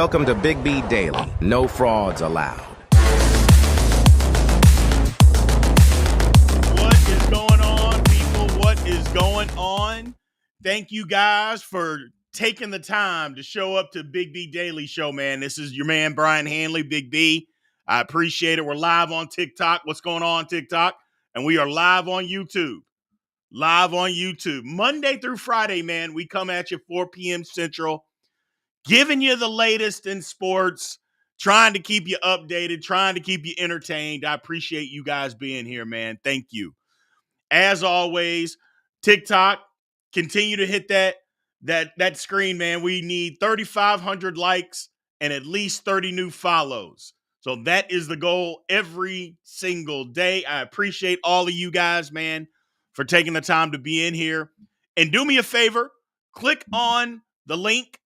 Welcome to Big B Daily. No frauds allowed. What is going on, people? What is going on? Thank you guys for taking the time to show up to Big B Daily Show, man. This is your man, Brien Hanley, Big B. I appreciate it. We're live on TikTok. What's going on, TikTok? And we are live on YouTube. Live on YouTube. Monday through Friday, man, we come at you 4 p.m. Central, giving you the latest in sports, trying to keep you updated, trying to keep you entertained. I appreciate you guys being here, man. Thank you. As always, TikTok, continue to hit that screen, man. We need 3,500 likes and at least 30 new follows. So that is the goal every single day. I appreciate all of you guys, man, for taking the time to be in here. And do me a favor, click on the link,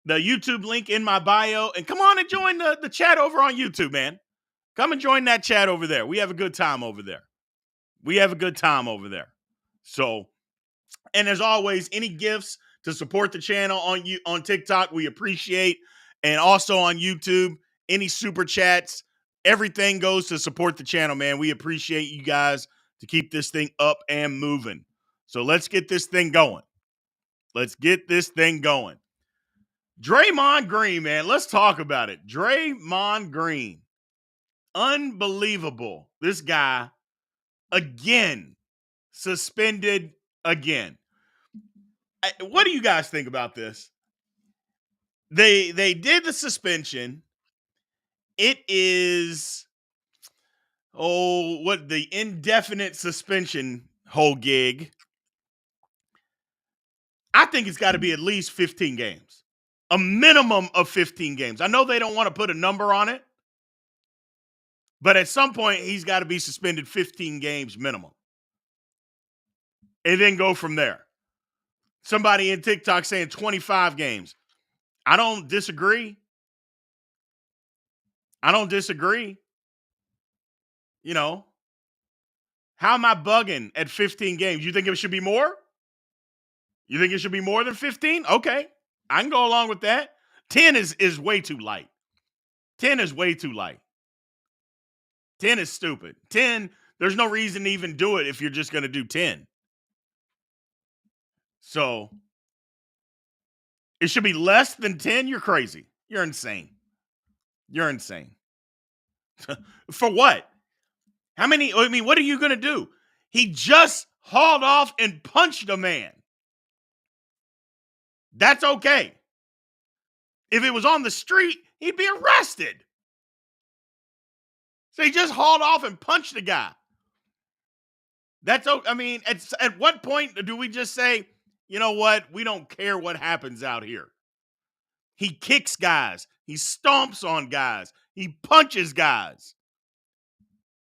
the YouTube link in my bio, and come on and join the chat over on YouTube, man. Come and join that chat over there. We have a good time over there. So, and as always, any gifts to support the channel on TikTok, we appreciate. And also on YouTube, any super chats, everything goes to support the channel, man. We appreciate you guys to keep this thing up and moving. So let's get this thing going. Draymond Green, man. Let's talk about it. Draymond Green. Unbelievable. This guy, again, suspended again. What do you guys think about this? They did the suspension. It is, the indefinite suspension whole gig. I think it's got to be at least 15 games. A minimum of 15 games. I know they don't want to put a number on it, but at some point, he's got to be suspended 15 games minimum. And then go from there. Somebody in TikTok saying 25 games. I don't disagree. You know, how am I bugging at 15 games? You think it should be more? You think it should be more than 15? Okay. I can go along with that. 10 is way too light. 10 is way too light. 10 is stupid. 10, there's no reason to even do it if you're just going to do 10. So, it should be less than 10? You're crazy. You're insane. For what? What are you going to do? He just hauled off and punched a man. That's okay. If it was on the street, he'd be arrested. So he just hauled off and punched the guy. That's okay. At what point do we just say, you know what? We don't care what happens out here. He kicks guys. He stomps on guys. He punches guys.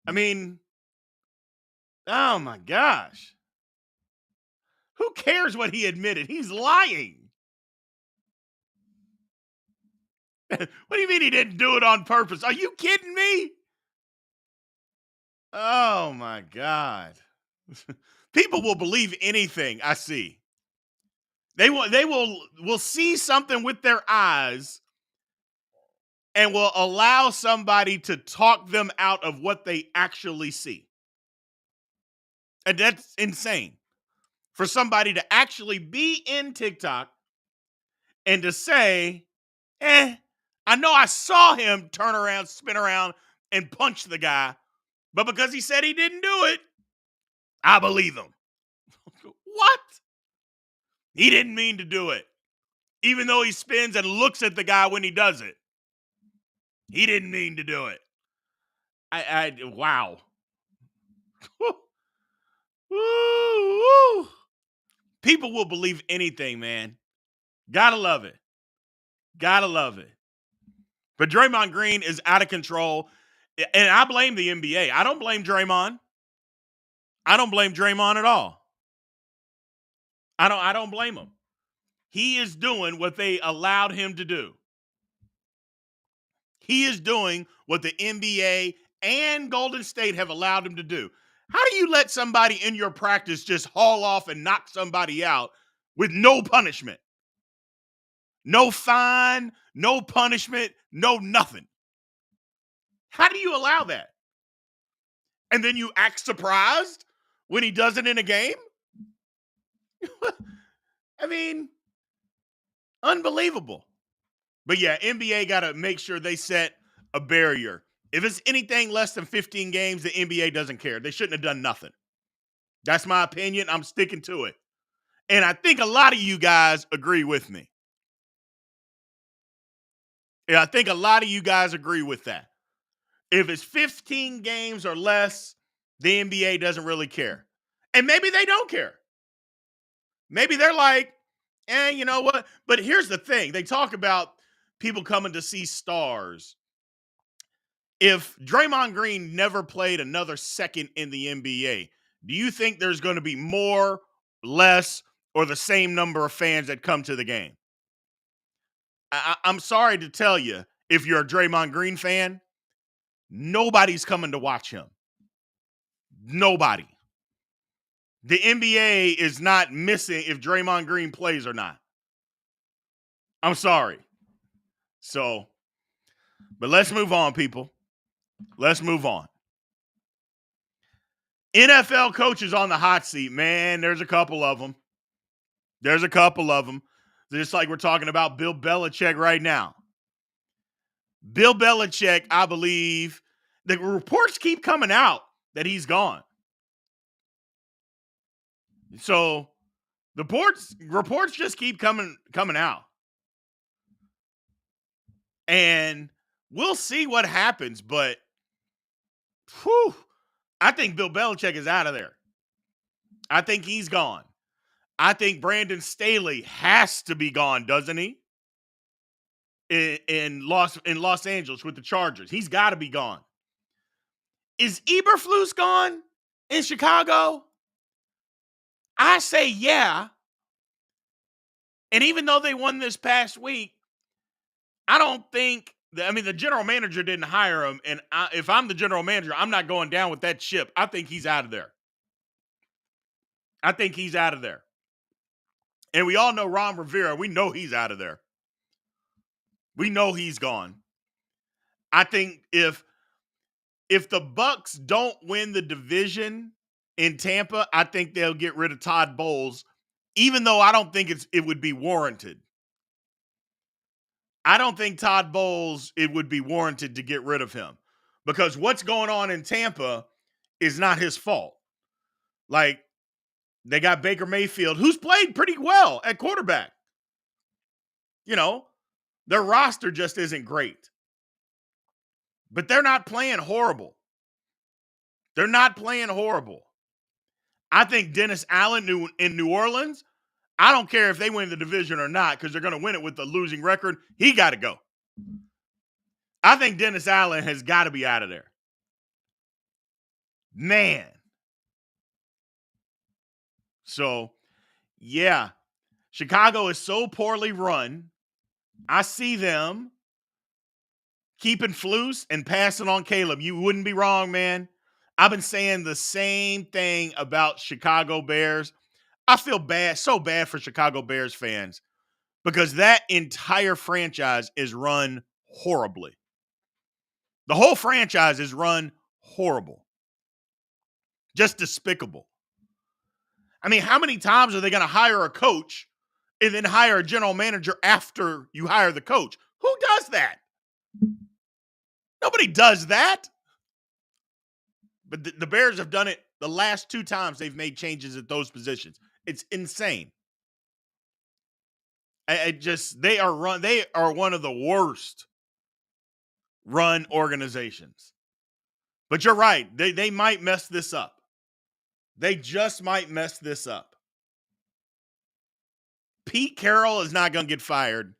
Oh my gosh. Who cares what he admitted? He's lying. What do you mean he didn't do it on purpose? Are you kidding me? Oh my God. People will believe anything I see. They will see something with their eyes and will allow somebody to talk them out of what they actually see. And that's insane. For somebody to actually be in TikTok and to say, I know I saw him turn around, spin around, and punch the guy, but because he said he didn't do it, I believe him. What? He didn't mean to do it. Even though he spins and looks at the guy when he does it. He didn't mean to do it. Wow. Woo. People will believe anything, man. Gotta love it. But Draymond Green is out of control. And I blame the NBA. I don't blame Draymond. I don't blame Draymond at all. I don't blame him. He is doing what they allowed him to do. He is doing what the NBA and Golden State have allowed him to do. How do you let somebody in your practice just haul off and knock somebody out with no punishment? No fine, no punishment, no nothing. How do you allow that? And then you act surprised when he does it in a game? I mean, unbelievable. But yeah, NBA got to make sure they set a barrier. If it's anything less than 15 games, the NBA doesn't care. They shouldn't have done nothing. That's my opinion. I'm sticking to it. And I think a lot of you guys agree with me. Yeah, I think a lot of you guys agree with that. If it's 15 games or less, the NBA doesn't really care. And maybe they don't care. Maybe they're like, you know what? But here's the thing. They talk about people coming to see stars. If Draymond Green never played another second in the NBA, do you think there's going to be more, less, or the same number of fans that come to the game? I'm sorry to tell you, if you're a Draymond Green fan, nobody's coming to watch him. Nobody. The NBA is not missing if Draymond Green plays or not. I'm sorry. So, but let's move on, people. Let's move on. NFL coaches on the hot seat, man. There's a couple of them. Just like we're talking about Bill Belichick right now. Bill Belichick, I believe, the reports keep coming out that he's gone. So the reports just keep coming out. And we'll see what happens, but I think Bill Belichick is out of there. I think he's gone. I think Brandon Staley has to be gone, doesn't he? In Los Angeles with the Chargers. He's got to be gone. Is Eberflus gone in Chicago? I say yeah. And even though they won this past week, I don't think the general manager didn't hire him. And if I'm the general manager, I'm not going down with that ship. I think he's out of there. And we all know Ron Rivera. We know he's out of there. We know he's gone. I think if the Bucks don't win the division in Tampa, I think they'll get rid of Todd Bowles, even though I don't think it would be warranted. I don't think Todd Bowles, it would be warranted to get rid of him because what's going on in Tampa is not his fault. Like, they got Baker Mayfield, who's played pretty well at quarterback. You know, their roster just isn't great. But they're not playing horrible. I think Dennis Allen in New Orleans, I don't care if they win the division or not because they're going to win it with a losing record. He got to go. I think Dennis Allen has got to be out of there. Man. So, yeah. Chicago is so poorly run. I see them keeping Flus and passing on Caleb. You wouldn't be wrong, man. I've been saying the same thing about Chicago Bears. I feel so bad for Chicago Bears fans because that entire franchise is run horribly. The whole franchise is run horrible. Just despicable. I mean, how many times are they going to hire a coach and then hire a general manager after you hire the coach? Who does that? Nobody does that. But the Bears have done it the last 2 times they've made changes at those positions. It's insane. They are one of the worst run organizations. But you're right. They might mess this up. They just might mess this up. Pete Carroll is not going to get fired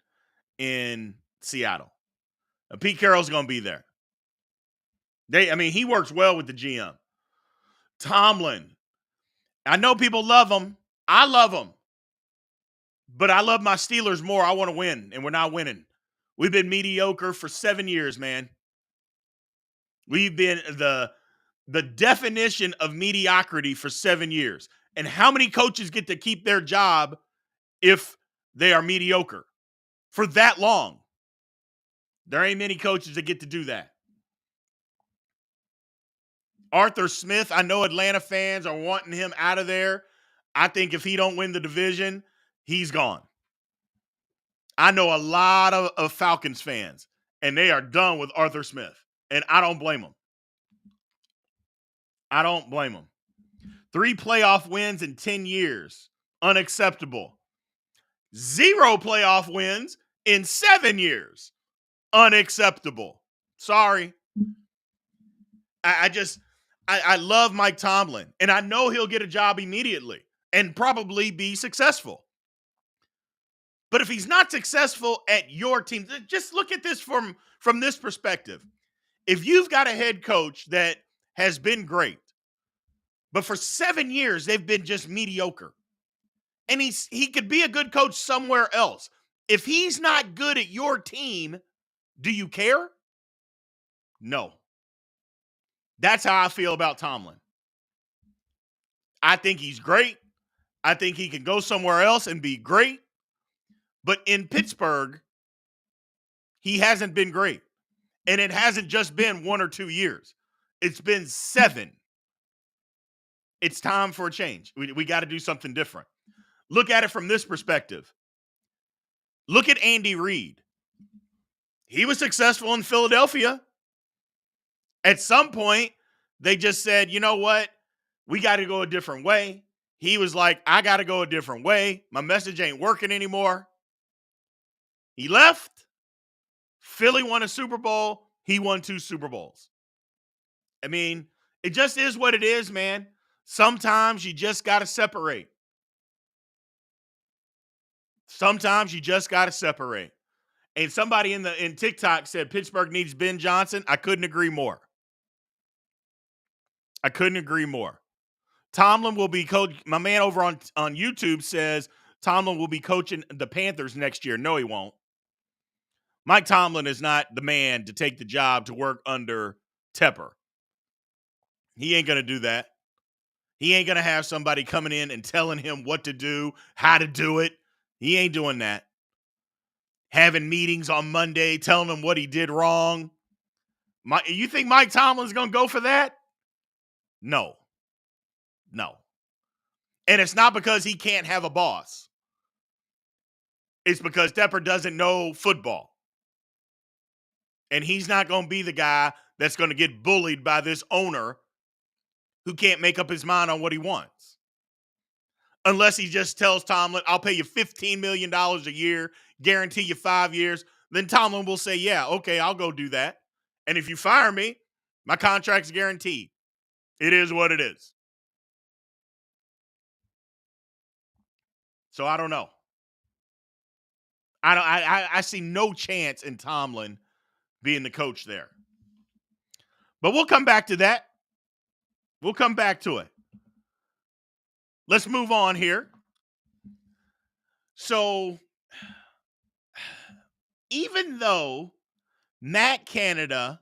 in Seattle. Pete Carroll's going to be there. He works well with the GM. Tomlin. I know people love him. I love him. But I love my Steelers more. I want to win, and we're not winning. We've been mediocre for 7 years, man. We've been the definition of mediocrity for 7 years. And how many coaches get to keep their job if they are mediocre? for that long. There ain't many coaches that get to do that. Arthur Smith, I know Atlanta fans are wanting him out of there. I think if he don't win the division, he's gone. I know a lot of Falcons fans, and they are done with Arthur Smith, and I don't blame them. I don't blame them. 3 playoff wins in 10 years. Unacceptable. 0 playoff wins in 7 years. Unacceptable. Sorry. I love Mike Tomlin, and I know he'll get a job immediately and probably be successful. But if he's not successful at your team, just look at this from this perspective. If you've got a head coach that has been great, but for 7 years they've been just mediocre, and he could be a good coach somewhere else. If he's not good at your team, do you care? No. That's how I feel about Tomlin. I think he's great. I think he can go somewhere else and be great. But in Pittsburgh, he hasn't been great. And it hasn't just been 1 or 2 years. It's been 7. It's time for a change. We got to do something different. Look at it from this perspective. Look at Andy Reid. He was successful in Philadelphia. At some point, they just said, you know what? We got to go a different way. He was like, I got to go a different way. My message ain't working anymore. He left. Philly won a Super Bowl. He won 2 Super Bowls. I mean, it just is what it is, man. Sometimes you just got to separate. Sometimes you just got to separate. And somebody in TikTok said Pittsburgh needs Ben Johnson. I couldn't agree more. I couldn't agree more. Tomlin will be coach. My man over on YouTube says Tomlin will be coaching the Panthers next year. No, he won't. Mike Tomlin is not the man to take the job to work under Tepper. He ain't going to do that. He ain't going to have somebody coming in and telling him what to do, how to do it. He ain't doing that. Having meetings on Monday, telling him what he did wrong. You think Mike Tomlin's going to go for that? No. No. And it's not because he can't have a boss. It's because Tepper doesn't know football. And he's not going to be the guy that's going to get bullied by this owner who can't make up his mind on what he wants. Unless he just tells Tomlin, I'll pay you $15 million a year, guarantee you 5 years. Then Tomlin will say, yeah, okay, I'll go do that. And if you fire me, my contract's guaranteed. It is what it is. So I don't know. I see no chance in Tomlin being the coach there. But we'll come back to that. We'll come back to it. Let's move on here. So, even though Alabama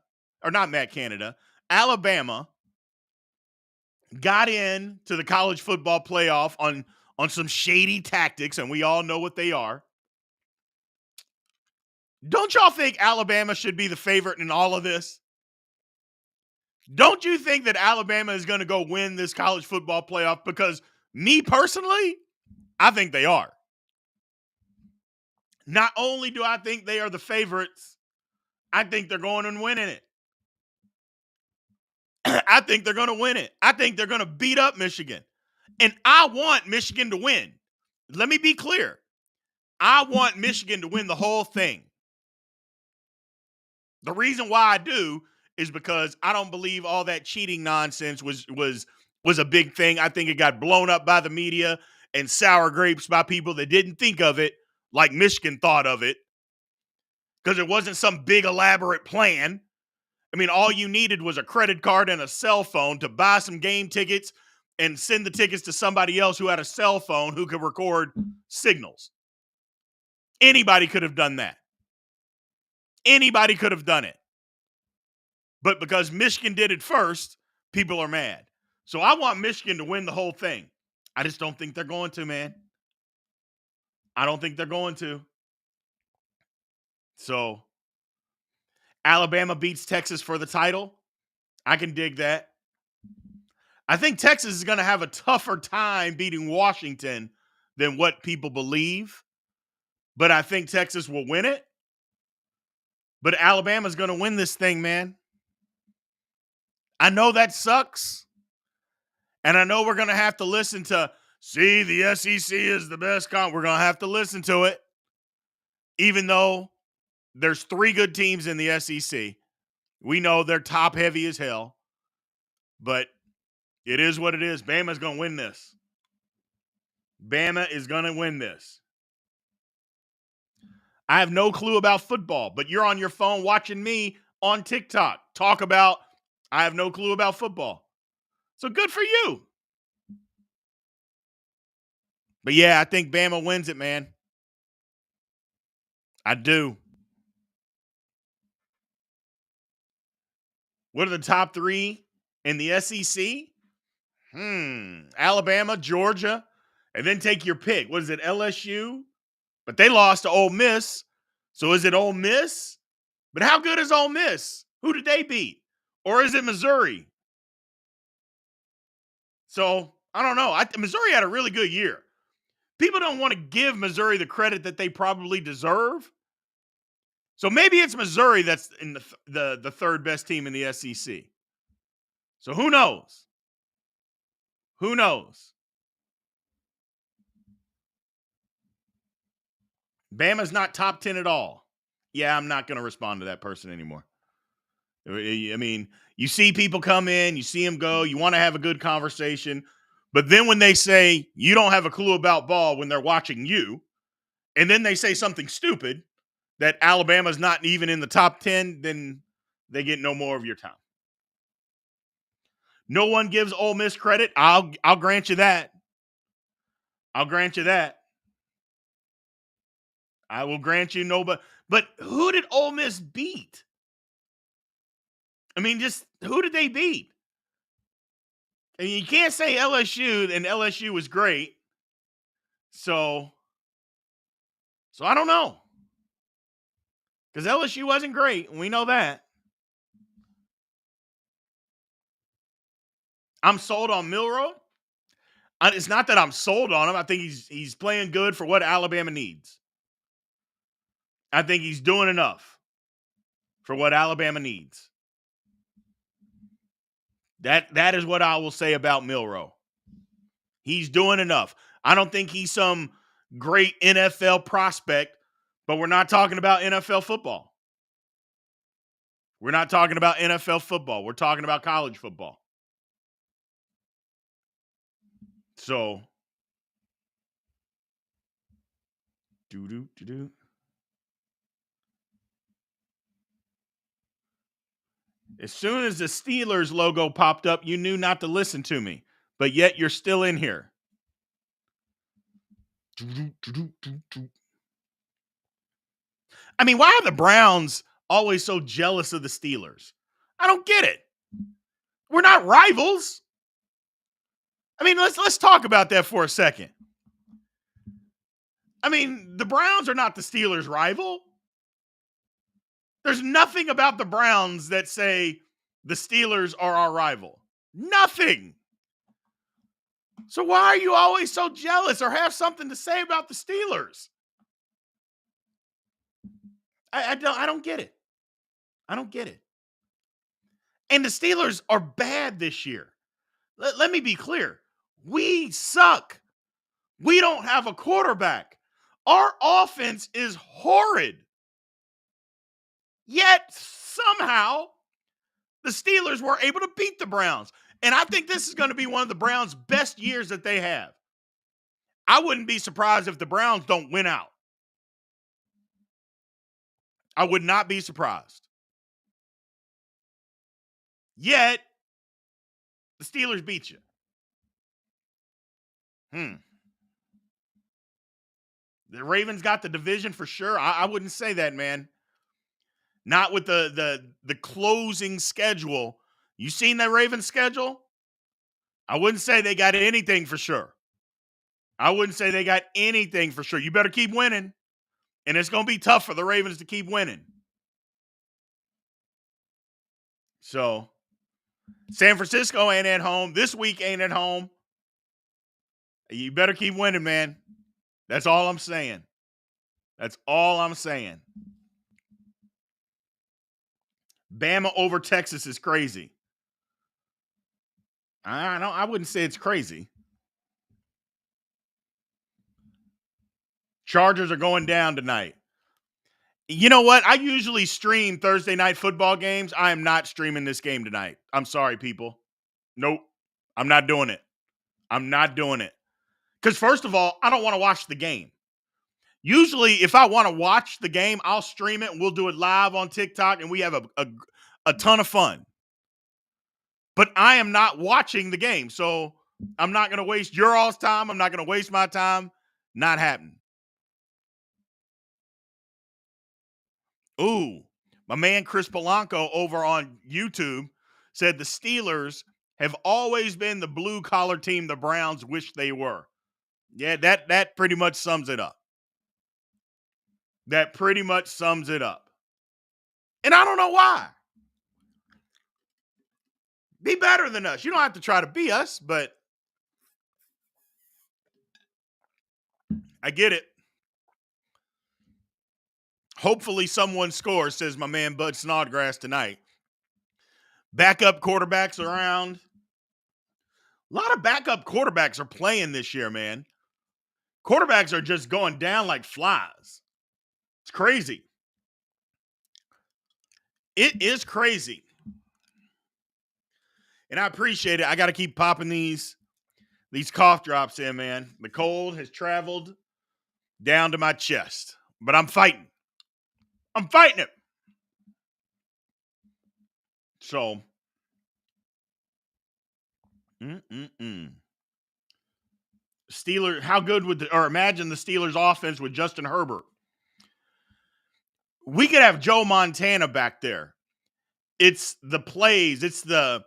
got in to the college football playoff on some shady tactics, and we all know what they are, don't y'all think Alabama should be the favorite in all of this? Don't you think that Alabama is going to go win this college football playoff? Because me personally, I think they are. Not only do I think they are the favorites, I think they're going and winning it. I think they're going to win it. I think they're going to beat up Michigan. And I want Michigan to win. Let me be clear. I want Michigan to win the whole thing. The reason why I do is because I don't believe all that cheating nonsense was a big thing. I think it got blown up by the media and sour grapes by people that didn't think of it like Michigan thought of it, because it wasn't some big elaborate plan. I mean, all you needed was a credit card and a cell phone to buy some game tickets and send the tickets to somebody else who had a cell phone who could record signals. Anybody could have done that. Anybody could have done it. But because Michigan did it first, people are mad. So I want Michigan to win the whole thing. I just don't think they're going to, man. I don't think they're going to. So Alabama beats Texas for the title. I can dig that. I think Texas is going to have a tougher time beating Washington than what people believe, but I think Texas will win it. But Alabama's going to win this thing, man. I know that sucks. And I know we're going to have to listen to, see, the SEC is the best We're going to have to listen to it, even though there's 3 good teams in the SEC. We know they're top heavy as hell, but it is what it is. Bama's going to win this. Bama is going to win this. I have no clue about football, but you're on your phone watching me on TikTok talk about, I have no clue about football. So good for you. But yeah, I think Bama wins it, man. I do. What are the top 3 in the SEC? Alabama, Georgia, and then take your pick. What is it, LSU? But they lost to Ole Miss. So is it Ole Miss? But how good is Ole Miss? Who did they beat? Or is it Missouri? So I don't know. Missouri had a really good year. People don't want to give Missouri the credit that they probably deserve. So maybe it's Missouri that's in the third best team in the SEC. So who knows? Who knows? Bama's not top 10 at all. Yeah, I'm not going to respond to that person anymore. I mean, you see people come in, you see them go, you want to have a good conversation. But then when they say you don't have a clue about ball when they're watching you, and then they say something stupid that Alabama's not even in the top 10, then they get no more of your time. No one gives Ole Miss credit. I'll grant you that. I'll grant you that. I will grant you no, but who did Ole Miss beat? I mean, just who did they beat? I mean, you can't say LSU, and LSU was great. So I don't know. Because LSU wasn't great. We know that. I'm sold on Milroe. It's not that I'm sold on him. I think he's playing good for what Alabama needs. I think he's doing enough for what Alabama needs. That is what I will say about Milroe. He's doing enough. I don't think he's some great NFL prospect, but we're not talking about NFL football. We're not talking about NFL football. We're talking about college football. So, as soon as the Steelers logo popped up, you knew not to listen to me, but yet you're still in here. I mean, why are the Browns always so jealous of the Steelers? I don't get it. We're not rivals. I mean, let's talk about that for a second. I mean, the Browns are not the Steelers' rival. There's nothing about the Browns that say the Steelers are our rival. Nothing. So why are you always so jealous or have something to say about the Steelers? I don't get it. I don't get it. And the Steelers are bad this year. Let me be clear. We suck. We don't have a quarterback. Our offense is horrid. Yet somehow the Steelers were able to beat the Browns. And I think this is going to be one of the Browns' best years that they have. I wouldn't be surprised if the Browns don't win out. I would not be surprised. Yet, the Steelers beat you. The Ravens got the division for sure. I wouldn't say that, man. Not with the closing schedule. You seen that Ravens schedule? I wouldn't say they got anything for sure. I wouldn't say they got anything for sure. You better keep winning. And it's going to be tough for the Ravens to keep winning. So, San Francisco ain't at home. This week ain't at home. You better keep winning, man. That's all I'm saying. That's all I'm saying. Bama over Texas is crazy. I wouldn't say it's crazy. Chargers are going down tonight. You know what? I usually stream Thursday night football games. I am not streaming this game tonight. I'm sorry, people. Nope. I'm not doing it. I'm not doing it. Because first of all, I don't want to watch the game. Usually, if I want to watch the game, I'll stream it and we'll do it live on TikTok and we have a ton of fun. But I am not watching the game. So I'm not going to waste your all's time. I'm not going to waste my time. Not happening. Ooh, my man Chris Polanco over on YouTube said the Steelers have always been the blue-collar team the Browns wish they were. Yeah, that pretty much sums it up. That pretty much sums it up. And I don't know why. Be better than us. You don't have to try to be us, but I get it. Hopefully someone scores, says my man Bud Snodgrass tonight. Backup quarterbacks around. A lot of backup quarterbacks are playing this year, man. Quarterbacks are just going down like flies. It's crazy. It is crazy. And I appreciate it. I got to keep popping these cough drops in, man. The cold has traveled down to my chest. But I'm fighting. I'm fighting it. So, Steelers, how good would imagine the Steelers offense with Justin Herbert. We could have Joe Montana back there. It's the plays, it's the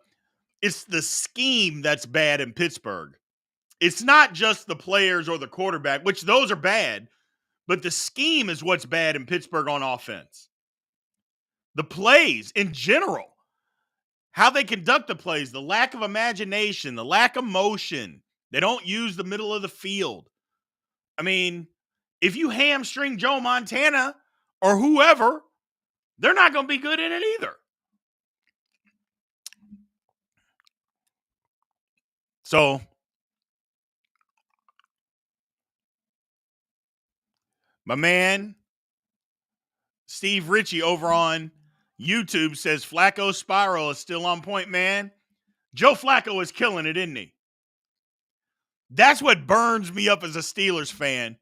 scheme that's bad in Pittsburgh. It's not just the players or the quarterback, which those are bad, but the scheme is what's bad in Pittsburgh on offense. The plays in general, how they conduct the plays, the lack of imagination, the lack of motion. They don't use the middle of the field. I mean, if you hamstring Joe Montana or whoever, they're not going to be good in it either. So, my man, Steve Ritchie over on YouTube says Flacco's spiral is still on point, man. Joe Flacco is killing it, isn't he? That's what burns me up as a Steelers fan.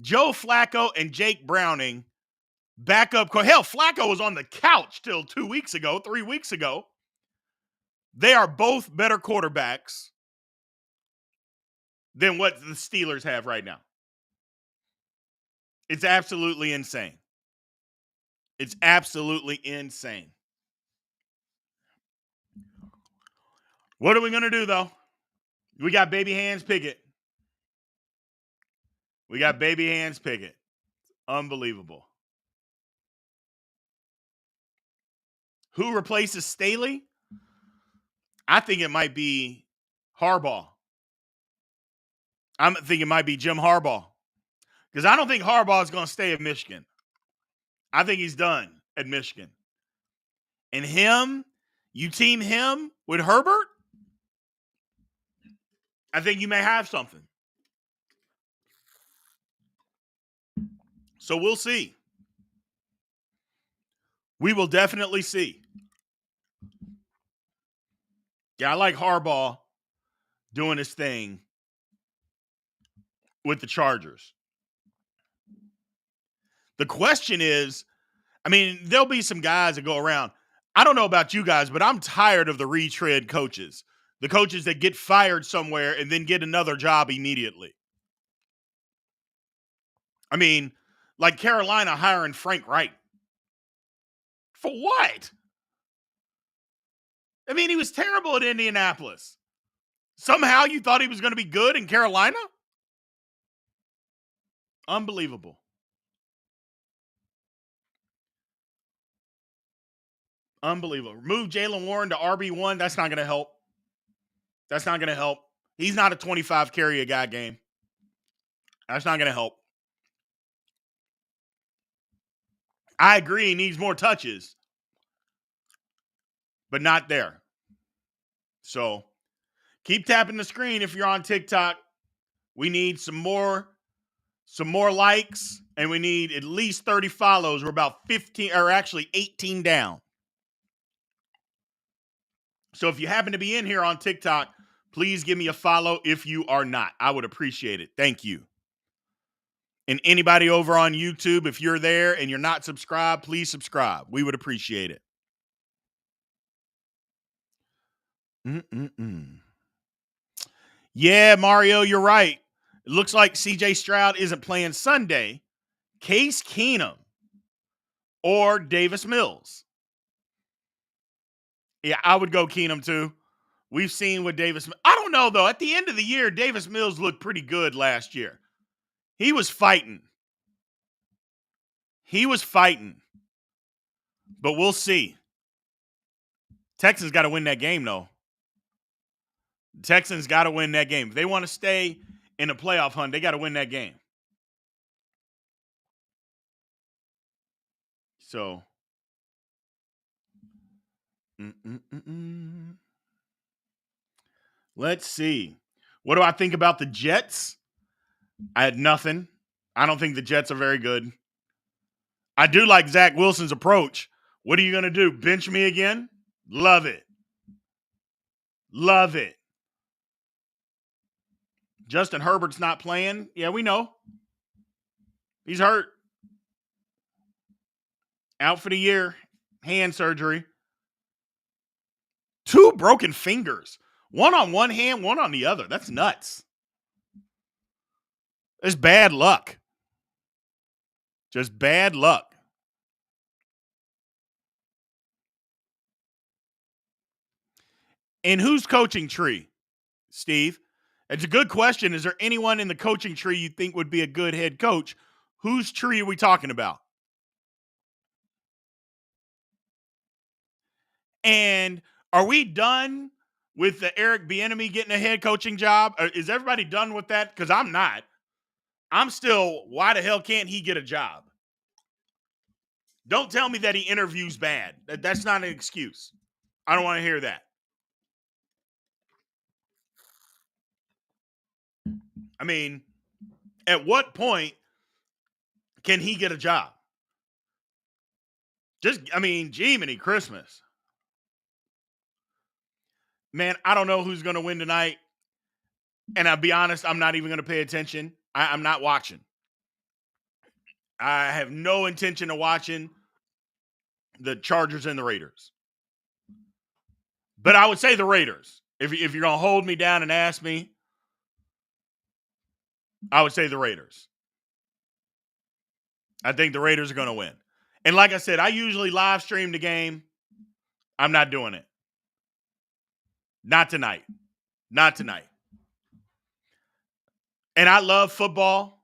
Joe Flacco and Jake Browning, backup. Hell, Flacco was on the couch till 3 weeks ago. They are both better quarterbacks than what the Steelers have right now. It's absolutely insane. It's absolutely insane. What are we going to do, though? We got baby hands Pickett. Unbelievable. Who replaces Staley? I think it might be Harbaugh. I'm thinking it might be Jim Harbaugh. Because I don't think Harbaugh is going to stay at Michigan. I think he's done at Michigan. And him, you team him with Herbert, I think you may have something. So we'll see. We will definitely see. Yeah, I like Harbaugh doing his thing with the Chargers. The question is, I mean, there'll be some guys that go around. I don't know about you guys, but I'm tired of the retread coaches. The coaches that get fired somewhere and then get another job immediately. I mean, like Carolina hiring Frank Wright. For what? I mean, he was terrible at Indianapolis. Somehow you thought he was going to be good in Carolina? Unbelievable. Unbelievable. Remove Jalen Warren to RB1. That's not going to help. That's not going to help. He's not a 25 carry a guy game. That's not going to help. I agree he needs more touches, but not there. So keep tapping the screen if you're on TikTok. We need some more likes, and we need at least 30 follows. We're about 15, or actually 18 down. So if you happen to be in here on TikTok, please give me a follow if you are not. I would appreciate it. Thank you. And anybody over on YouTube, if you're there and you're not subscribed, please subscribe. We would appreciate it. Yeah, Mario, you're right. It looks like CJ Stroud isn't playing Sunday. Case Keenum or Davis Mills. Yeah, I would go Keenum too. We've seen what Davis. I don't know, though. At the end of the year, Davis Mills looked pretty good last year. He was fighting. But we'll see. Texans got to win that game, though. Texans got to win that game. If they want to stay in the playoff hunt, they got to win that game. So. Let's see. What do I think about the Jets? I had nothing. I don't think the Jets are very good. I do like Zach Wilson's approach. What are you going to do? Bench me again? Love it. Love it. Justin Herbert's not playing. Yeah, we know. He's hurt. Out for the year. Hand surgery. 2 broken fingers. One on one hand, one on the other. That's nuts. It's bad luck. Just bad luck. And who's coaching tree, Steve? It's a good question. Is there anyone in the coaching tree you think would be a good head coach? Whose tree are we talking about? And are we done with the Eric Bieniemy getting a head coaching job? Is everybody done with that? Because I'm not. I'm still, why the hell can't he get a job? Don't tell me that he interviews bad. That's not an excuse. I don't want to hear that. I mean, at what point can he get a job? Jiminy Christmas. Man, I don't know who's going to win tonight. And I'll be honest, I'm not even going to pay attention. I'm not watching. I have no intention of watching the Chargers and the Raiders. But I would say the Raiders. If you're going to hold me down and ask me, I would say the Raiders. I think the Raiders are going to win. And like I said, I usually live stream the game. I'm not doing it. Not tonight. Not tonight. And I love football.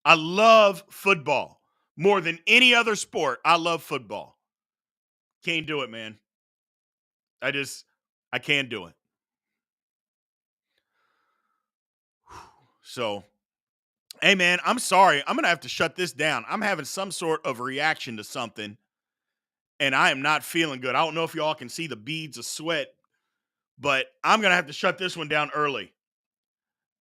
I love football. More than any other sport, I love football. Can't do it, man. I can't do it. So, hey, man, I'm sorry. I'm going to have to shut this down. I'm having some sort of reaction to something, and I am not feeling good. I don't know if y'all can see the beads of sweat, but I'm going to have to shut this one down early.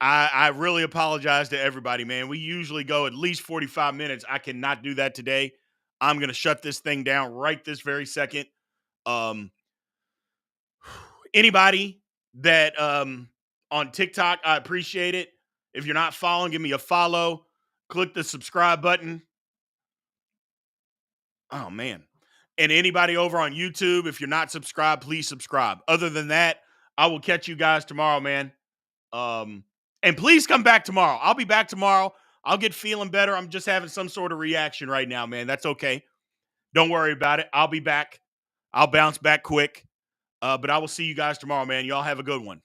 I really apologize to everybody, man. We usually go at least 45 minutes. I cannot do that today. I'm going to shut this thing down right this very second. Anybody that on TikTok, I appreciate it. If you're not following, give me a follow. Click the subscribe button. Oh, man. And anybody over on YouTube, if you're not subscribed, please subscribe. Other than that, I will catch you guys tomorrow, man. And please come back tomorrow. I'll be back tomorrow. I'll get feeling better. I'm just having some sort of reaction right now, man. That's okay. Don't worry about it. I'll be back. I'll bounce back quick. But I will see you guys tomorrow, man. Y'all have a good one.